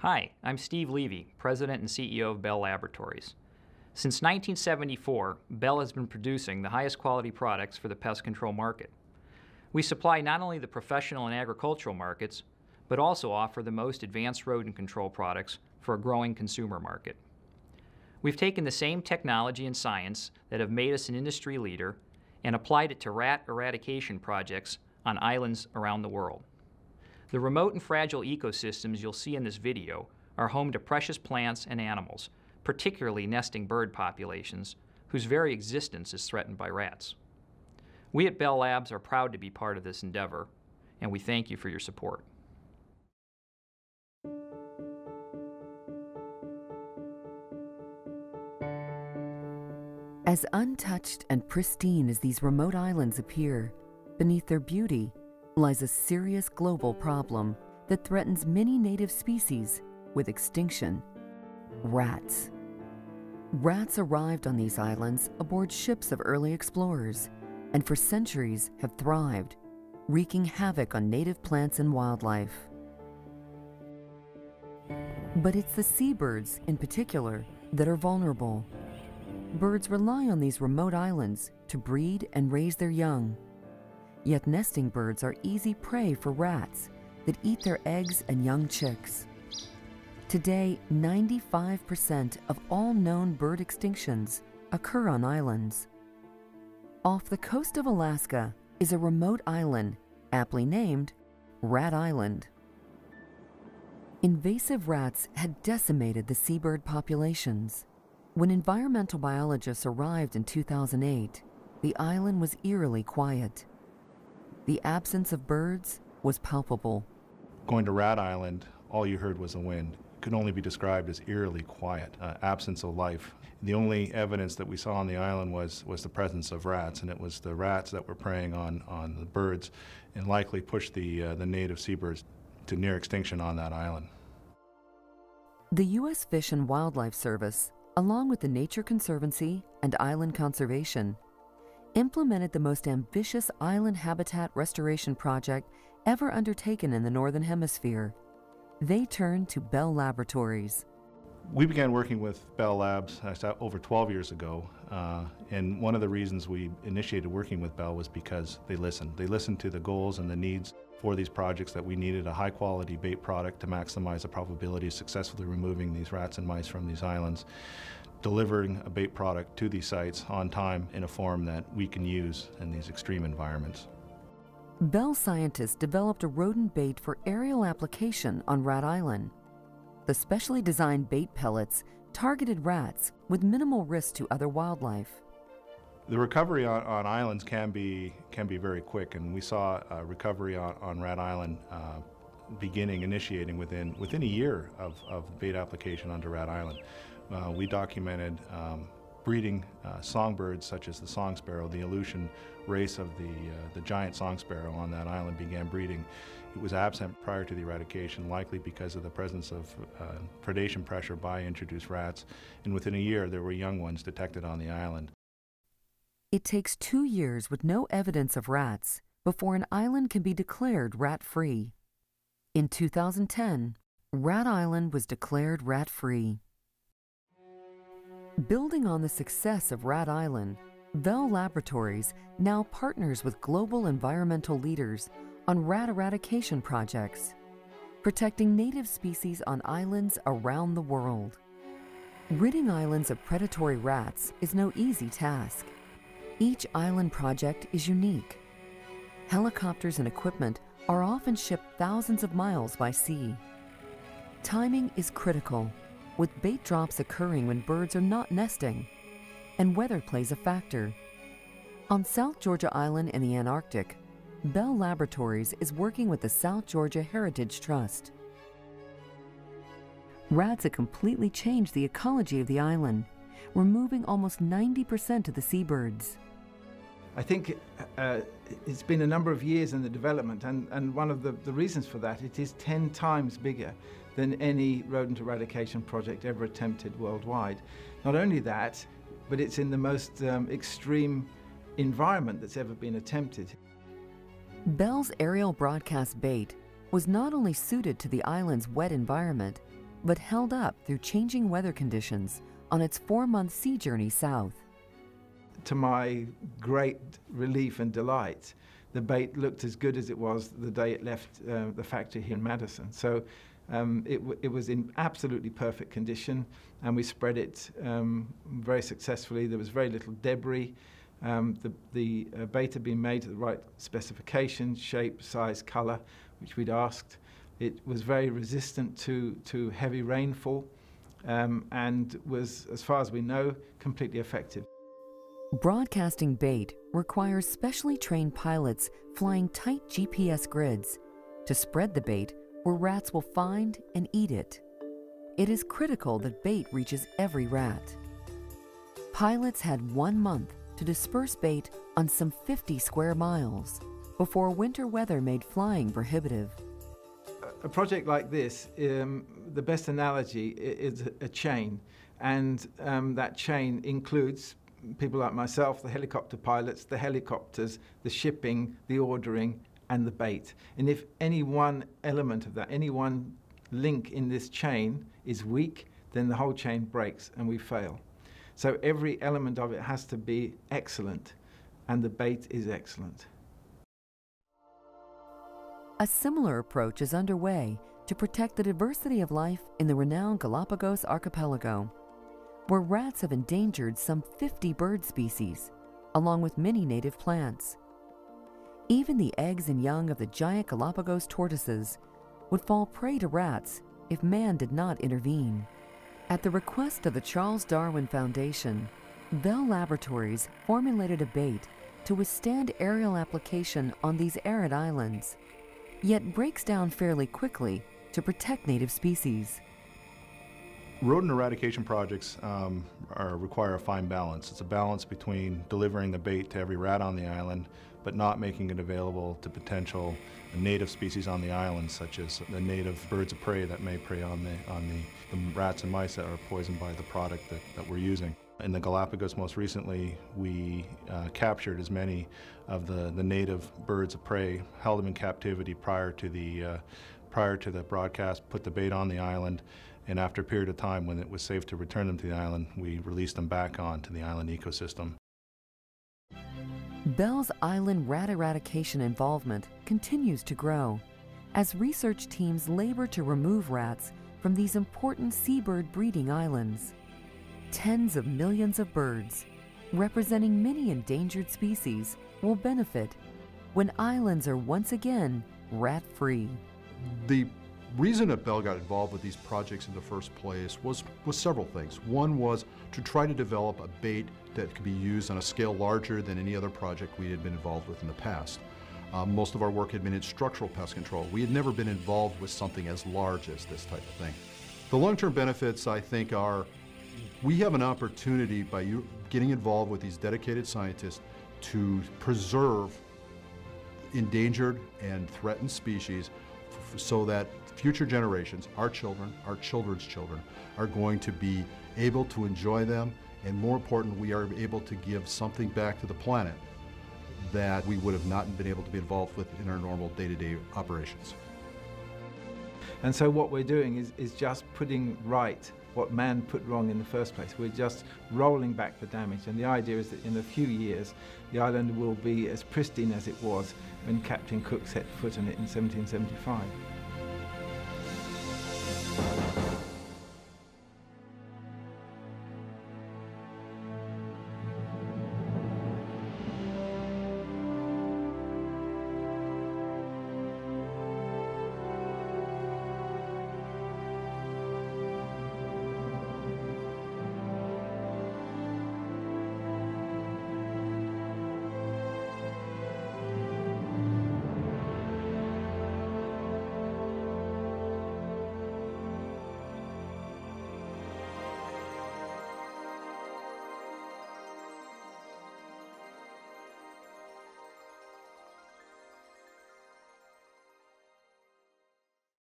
Hi, I'm Steve Levy, President and CEO of Bell Laboratories. Since 1974, Bell has been producing the highest quality products for the pest control market. We supply not only the professional and agricultural markets, but also offer the most advanced rodent control products for a growing consumer market. We've taken the same technology and science that have made us an industry leader and applied it to rat eradication projects on islands around the world. The remote and fragile ecosystems you'll see in this video are home to precious plants and animals, particularly nesting bird populations, whose very existence is threatened by rats. We at Bell Labs are proud to be part of this endeavor, and we thank you for your support. As untouched and pristine as these remote islands appear, beneath their beauty lies a serious global problem that threatens many native species with extinction: rats. Rats arrived on these islands aboard ships of early explorers, and for centuries have thrived, wreaking havoc on native plants and wildlife. But it's the seabirds, in particular, that are vulnerable. Birds rely on these remote islands to breed and raise their young. Yet nesting birds are easy prey for rats that eat their eggs and young chicks. Today, 95% of all known bird extinctions occur on islands. Off the coast of Alaska is a remote island, aptly named Rat Island. Invasive rats had decimated the seabird populations. When environmental biologists arrived in 2008, the island was eerily quiet. The absence of birds was palpable. Going to Rat Island, all you heard was the wind. It could only be described as eerily quiet, absence of life. The only evidence that we saw on the island was the presence of rats, and it was the rats that were preying on the birds and likely pushed the native seabirds to near extinction on that island. The U.S. Fish and Wildlife Service, along with the Nature Conservancy and Island Conservation, implemented the most ambitious island habitat restoration project ever undertaken in the Northern Hemisphere. They turned to Bell Laboratories. We began working with Bell Labs over 12 years ago, and one of the reasons we initiated working with Bell was because they listened. They listened to the goals and the needs for these projects, that we needed a high-quality bait product to maximize the probability of successfully removing these rats and mice from these islands, delivering a bait product to these sites on time in a form that we can use in these extreme environments. Bell scientists developed a rodent bait for aerial application on Rat Island. The specially designed bait pellets targeted rats with minimal risk to other wildlife. The recovery on islands can be very quick, and we saw a recovery on Rat Island initiating within a year of bait application onto Rat Island. We documented breeding songbirds such as the song sparrow. The Aleutian race of the giant song sparrow on that island began breeding. It was absent prior to the eradication, likely because of the presence of predation pressure by introduced rats, and within a year there were young ones detected on the island. It takes 2 years with no evidence of rats before an island can be declared rat-free. In 2010, Rat Island was declared rat-free. Building on the success of Rat Island, Bell Laboratories now partners with global environmental leaders on rat eradication projects, protecting native species on islands around the world. Ridding islands of predatory rats is no easy task. Each island project is unique. Helicopters and equipment are often shipped thousands of miles by sea. Timing is critical, with bait drops occurring when birds are not nesting, and weather plays a factor. On South Georgia Island in the Antarctic, Bell Laboratories is working with the South Georgia Heritage Trust. Rats have completely changed the ecology of the island, removing almost 90% of the seabirds. I think it's been a number of years in the development, and one of the reasons for that, it is 10 times bigger than any rodent eradication project ever attempted worldwide. Not only that, but it's in the most extreme environment that's ever been attempted. Bell's aerial broadcast bait was not only suited to the island's wet environment, but held up through changing weather conditions on its 4-month sea journey south. To my great relief and delight, the bait looked as good as it was the day it left the factory here in Madison. So it was in absolutely perfect condition, and we spread it very successfully. There was very little debris. The bait had been made to the right specifications, shape, size, color, which we'd asked. It was very resistant to heavy rainfall and was, as far as we know, completely effective. Broadcasting bait requires specially trained pilots flying tight GPS grids to spread the bait where rats will find and eat it. It is critical that bait reaches every rat. Pilots had 1 month to disperse bait on some 50 square miles before winter weather made flying prohibitive. A project like this, the best analogy is a chain, and that chain includes people like myself, the helicopter pilots, the helicopters, the shipping, the ordering, and the bait. And if any one element of that, any one link in this chain is weak, then the whole chain breaks and we fail. So every element of it has to be excellent, and the bait is excellent. A similar approach is underway to protect the diversity of life in the renowned Galapagos archipelago, where rats have endangered some 50 bird species, along with many native plants. Even the eggs and young of the giant Galapagos tortoises would fall prey to rats if man did not intervene. At the request of the Charles Darwin Foundation, Bell Laboratories formulated a bait to withstand aerial application on these arid islands, yet breaks down fairly quickly to protect native species. Rodent eradication projects require a fine balance. It's a balance between delivering the bait to every rat on the island, but not making it available to potential native species on the island, such as the native birds of prey that may prey on the rats and mice that are poisoned by the product that we're using. In the Galapagos most recently, we captured as many of the native birds of prey, held them in captivity prior to the broadcast, put the bait on the island, and after a period of time when it was safe to return them to the island, we released them back onto the island ecosystem. Bell's island rat eradication involvement continues to grow as research teams labor to remove rats from these important seabird breeding islands. Tens of millions of birds, representing many endangered species, will benefit when islands are once again rat-free. The reason that Bell got involved with these projects in the first place was several things. One was to try to develop a bait that could be used on a scale larger than any other project we had been involved with in the past. Most of our work had been in structural pest control. We had never been involved with something as large as this type of thing. The long-term benefits, I think, are we have an opportunity by getting involved with these dedicated scientists to preserve endangered and threatened species so that future generations, our children, our children's children, are going to be able to enjoy them, and more important, we are able to give something back to the planet that we would have not been able to be involved with in our normal day-to-day operations. And so what we're doing is just putting right what man put wrong in the first place. We're just rolling back the damage, and the idea is that in a few years the island will be as pristine as it was when Captain Cook set foot on it in 1775.